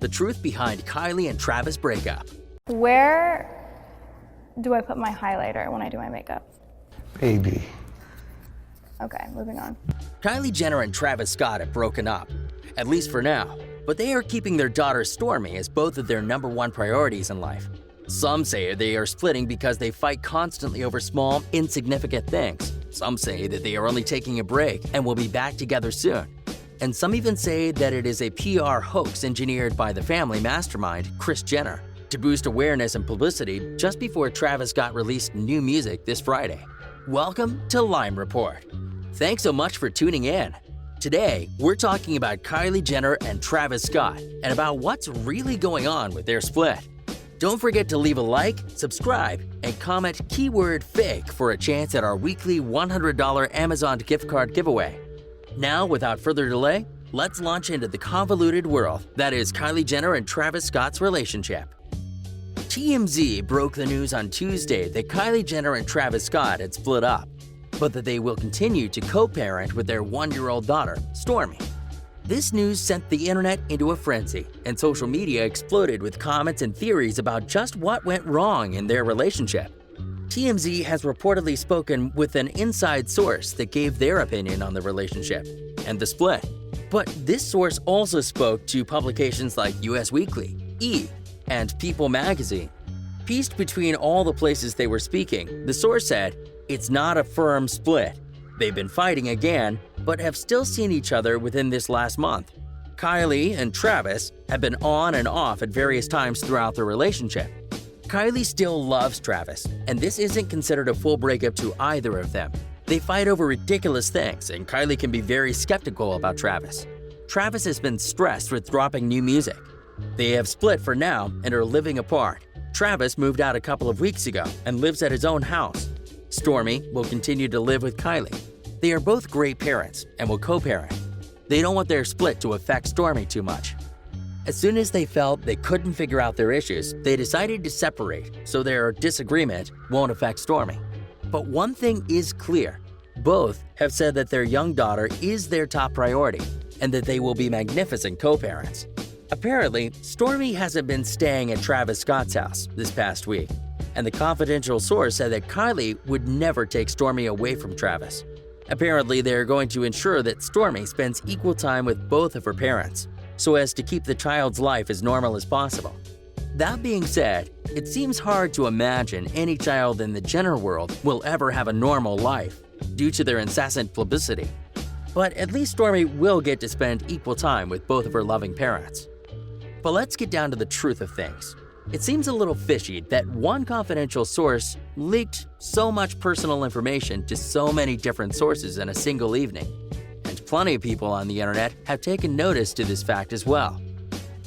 the truth behind Kylie and Travis' breakup. Where do I put my highlighter when I do my makeup? Baby. Okay, moving on. Kylie Jenner and Travis Scott have broken up, at least for now, but they are keeping their daughter Stormi as both of their #1 priorities in life. Some say they are splitting because they fight constantly over small, insignificant things. Some say that they are only taking a break and will be back together soon. And some even say that it is a PR hoax engineered by the family mastermind, Kris Jenner, to boost awareness and publicity just before Travis Scott released new music this Friday. Welcome to Lime Report. Thanks so much for tuning in. Today, we're talking about Kylie Jenner and Travis Scott and about what's really going on with their split. Don't forget to leave a like, subscribe, and comment keyword fake for a chance at our weekly $100 Amazon gift card giveaway. Now, without further delay, let's launch into the convoluted world that is Kylie Jenner and Travis Scott's relationship. TMZ broke the news on Tuesday that Kylie Jenner and Travis Scott had split up, but that they will continue to co-parent with their 1-year-old daughter, Stormi. This news sent the internet into a frenzy, and social media exploded with comments and theories about just what went wrong in their relationship. TMZ has reportedly spoken with an inside source that gave their opinion on the relationship and the split. But this source also spoke to publications like US Weekly, E! And People magazine. Pieced between all the places they were speaking, the source said, "It's not a firm split. They've been fighting again, but have still seen each other within this last month. Kylie and Travis have been on and off at various times throughout the relationship. Kylie still loves Travis, and this isn't considered a full breakup to either of them. They fight over ridiculous things, and Kylie can be very skeptical about Travis. Travis has been stressed with dropping new music. They have split for now and are living apart. Travis moved out a couple of weeks ago and lives at his own house. Stormi will continue to live with Kylie. They are both great parents and will co-parent. They don't want their split to affect Stormi too much." As soon as they felt they couldn't figure out their issues, they decided to separate so their disagreement won't affect Stormi. But one thing is clear. Both have said that their young daughter is their top priority and that they will be magnificent co-parents. Apparently, Stormi hasn't been staying at Travis Scott's house this past week, and the confidential source said that Kylie would never take Stormi away from Travis. Apparently, they're going to ensure that Stormi spends equal time with both of her parents, so as to keep the child's life as normal as possible. That being said, it seems hard to imagine any child in the Jenner world will ever have a normal life due to their incessant publicity. But at least Stormi will get to spend equal time with both of her loving parents. But let's get down to the truth of things. It seems a little fishy that one confidential source leaked so much personal information to so many different sources in a single evening. And plenty of people on the internet have taken notice to this fact as well.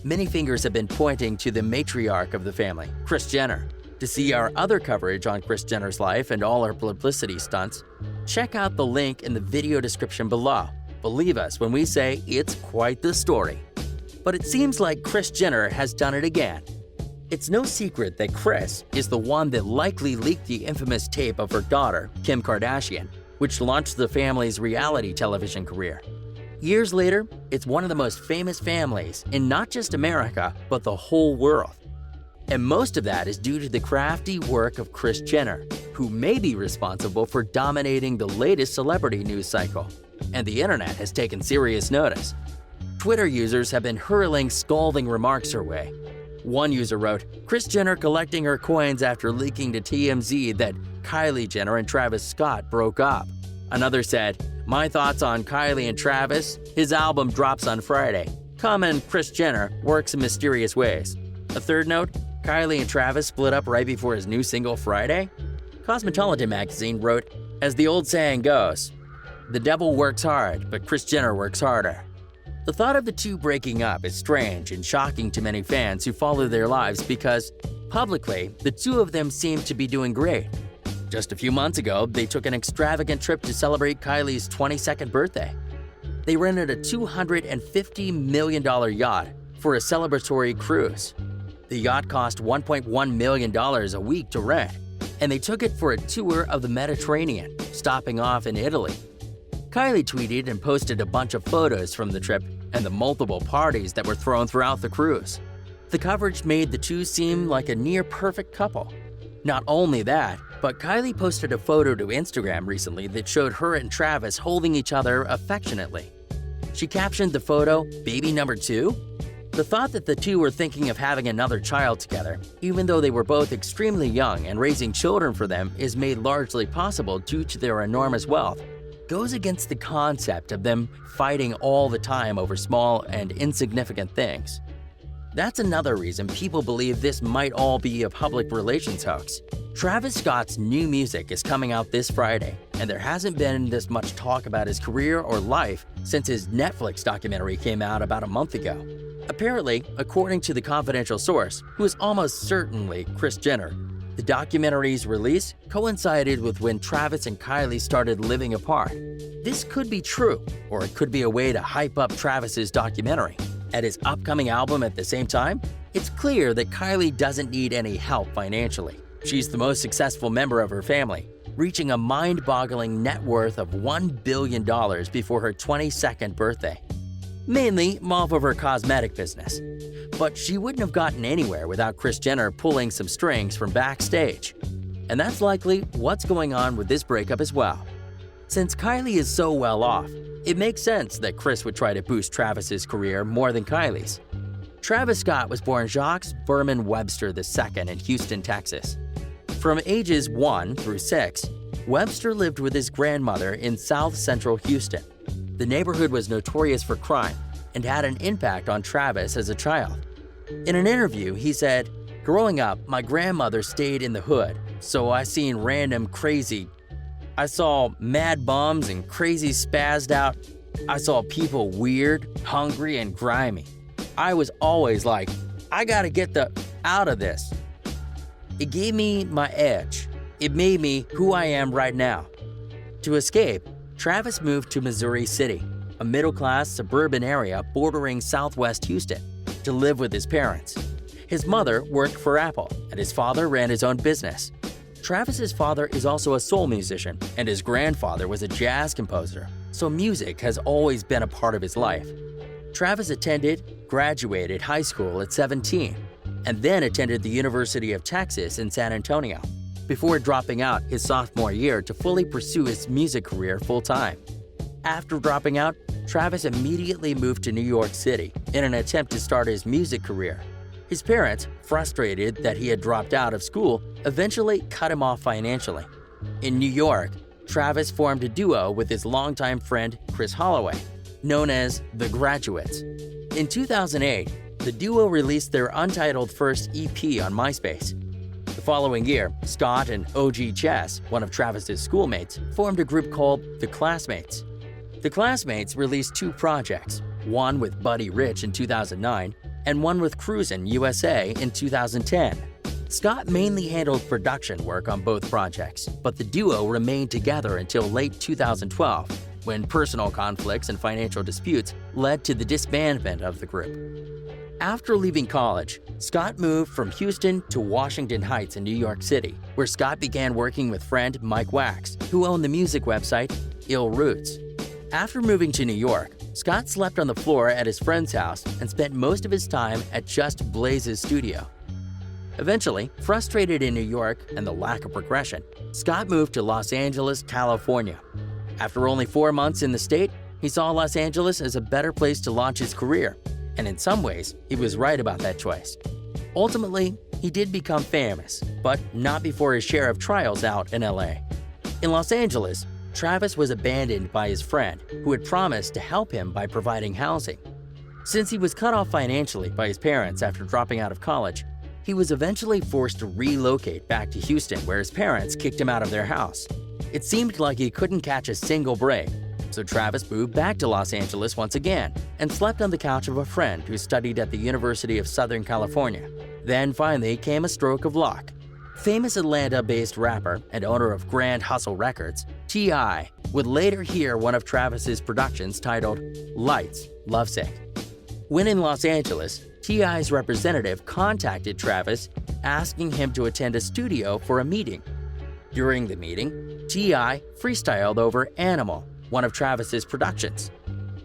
Many fingers have been pointing to the matriarch of the family, Kris Jenner. To see our other coverage on Kris Jenner's life and all her publicity stunts, check out the link in the video description below. Believe us when we say it's quite the story. But it seems like Kris Jenner has done it again. It's no secret that Kris is the one that likely leaked the infamous tape of her daughter, Kim Kardashian, which launched the family's reality television career. Years later, it's one of the most famous families in not just America, but the whole world. And most of that is due to the crafty work of Kris Jenner, who may be responsible for dominating the latest celebrity news cycle. And the internet has taken serious notice. Twitter users have been hurling scolding remarks her way. One user wrote, "Kris Jenner collecting her coins after leaking to TMZ that Kylie Jenner and Travis Scott broke up." Another said, "My thoughts on Kylie and Travis, his album drops on Friday. Common Kris Jenner works in mysterious ways." A third note, "Kylie and Travis split up right before his new single Friday?" Cosmopolitan magazine wrote, "As the old saying goes, the devil works hard, but Kris Jenner works harder." The thought of the two breaking up is strange and shocking to many fans who follow their lives because, publicly, the two of them seem to be doing great. Just a few months ago, they took an extravagant trip to celebrate Kylie's 22nd birthday. They rented a $250 million yacht for a celebratory cruise. The yacht cost $1.1 million a week to rent, and they took it for a tour of the Mediterranean, stopping off in Italy. Kylie tweeted and posted a bunch of photos from the trip, and the multiple parties that were thrown throughout the cruise. The coverage made the two seem like a near-perfect couple. Not only that, but Kylie posted a photo to Instagram recently that showed her and Travis holding each other affectionately. She captioned the photo, "Baby number 2?" The thought that the two were thinking of having another child together, even though they were both extremely young and raising children for them is made largely possible due to their enormous wealth, goes against the concept of them fighting all the time over small and insignificant things. That's another reason people believe this might all be a public relations hoax. Travis Scott's new music is coming out this Friday, and there hasn't been this much talk about his career or life since his Netflix documentary came out about a month ago. Apparently, according to the confidential source, who is almost certainly Kris Jenner, the documentary's release coincided with when Travis and Kylie started living apart. This could be true, or it could be a way to hype up Travis's documentary. At his upcoming album at the same time, it's clear that Kylie doesn't need any help financially. She's the most successful member of her family, reaching a mind-boggling net worth of $1 billion before her 22nd birthday. Mainly off of her cosmetic business. But she wouldn't have gotten anywhere without Kris Jenner pulling some strings from backstage. And that's likely what's going on with this breakup as well. Since Kylie is so well off, it makes sense that Kris would try to boost Travis's career more than Kylie's. Travis Scott was born Jacques Berman Webster II in Houston, Texas. From ages 1 through 6, Webster lived with his grandmother in South Central Houston. The neighborhood was notorious for crime and had an impact on Travis as a child. In an interview, he said, "Growing up, my grandmother stayed in the hood, so I seen random crazy. I saw mad bums and crazy spazzed out. I saw people weird, hungry, and grimy. I was always like, I gotta get out of this. It gave me my edge. It made me who I am right now." To escape, Travis moved to Missouri City, a middle-class suburban area bordering southwest Houston, to live with his parents. His mother worked for Apple, and his father ran his own business. Travis's father is also a soul musician, and his grandfather was a jazz composer, so music has always been a part of his life. Travis graduated high school at 17, and then attended the University of Texas in San Antonio, before dropping out his sophomore year to fully pursue his music career full-time. After dropping out, Travis immediately moved to New York City in an attempt to start his music career. His parents, frustrated that he had dropped out of school, eventually cut him off financially. In New York, Travis formed a duo with his longtime friend Chris Holloway, known as The Graduates. In 2008, the duo released their untitled first EP on MySpace. The following year, Scott and OG Chess, one of Travis's schoolmates, formed a group called The Classmates. The Classmates released 2 projects, one with Buddy Rich in 2009 and one with Cruisin' USA in 2010. Scott mainly handled production work on both projects, but the duo remained together until late 2012, when personal conflicts and financial disputes led to the disbandment of the group. After leaving college, Scott moved from Houston to Washington Heights in New York City, where Scott began working with friend Mike Wax, who owned the music website Ill Roots. After moving to New York, Scott slept on the floor at his friend's house and spent most of his time at Just Blaze's studio. Eventually, frustrated in New York and the lack of progression, Scott moved to Los Angeles, California. After only 4 months in the state, he saw Los Angeles as a better place to launch his career. And in some ways, he was right about that choice. Ultimately, he did become famous, but not before his share of trials out in LA. In Los Angeles, Travis was abandoned by his friend, who had promised to help him by providing housing. Since he was cut off financially by his parents after dropping out of college, he was eventually forced to relocate back to Houston, where his parents kicked him out of their house. It seemed like he couldn't catch a single break, so Travis moved back to Los Angeles once again and slept on the couch of a friend who studied at the University of Southern California. Then finally came a stroke of luck. Famous Atlanta-based rapper and owner of Grand Hustle Records, T.I., would later hear one of Travis's productions titled Lights, Lovesick. When in Los Angeles, T.I.'s representative contacted Travis asking him to attend a studio for a meeting. During the meeting, T.I. freestyled over Animal, one of Travis's productions.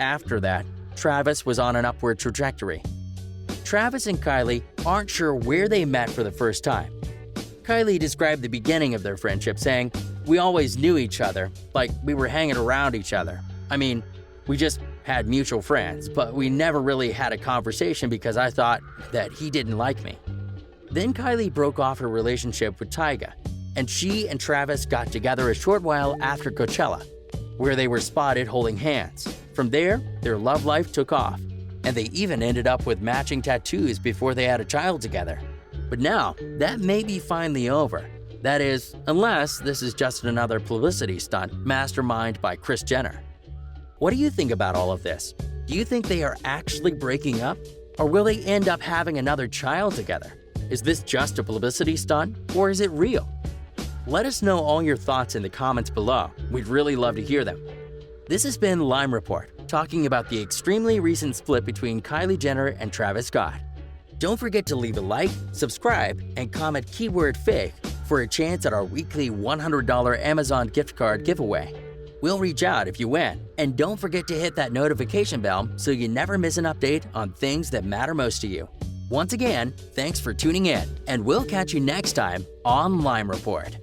After that, Travis was on an upward trajectory. Travis and Kylie aren't sure where they met for the first time. Kylie described the beginning of their friendship saying, "We always knew each other, like we were hanging around each other. I mean, we just had mutual friends, but we never really had a conversation because I thought that he didn't like me." Then Kylie broke off her relationship with Tyga, and she and Travis got together a short while after Coachella, where they were spotted holding hands. From there, their love life took off, and they even ended up with matching tattoos before they had a child together. But now, that may be finally over. That is, unless this is just another publicity stunt masterminded by Kris Jenner. What do you think about all of this? Do you think they are actually breaking up? Or will they end up having another child together? Is this just a publicity stunt, or is it real? Let us know all your thoughts in the comments below. We'd really love to hear them. This has been Lime Report, talking about the extremely recent split between Kylie Jenner and Travis Scott. Don't forget to leave a like, subscribe, and comment keyword fake for a chance at our weekly $100 Amazon gift card giveaway. We'll reach out if you win, and don't forget to hit that notification bell so you never miss an update on things that matter most to you. Once again, thanks for tuning in, and we'll catch you next time on Lime Report.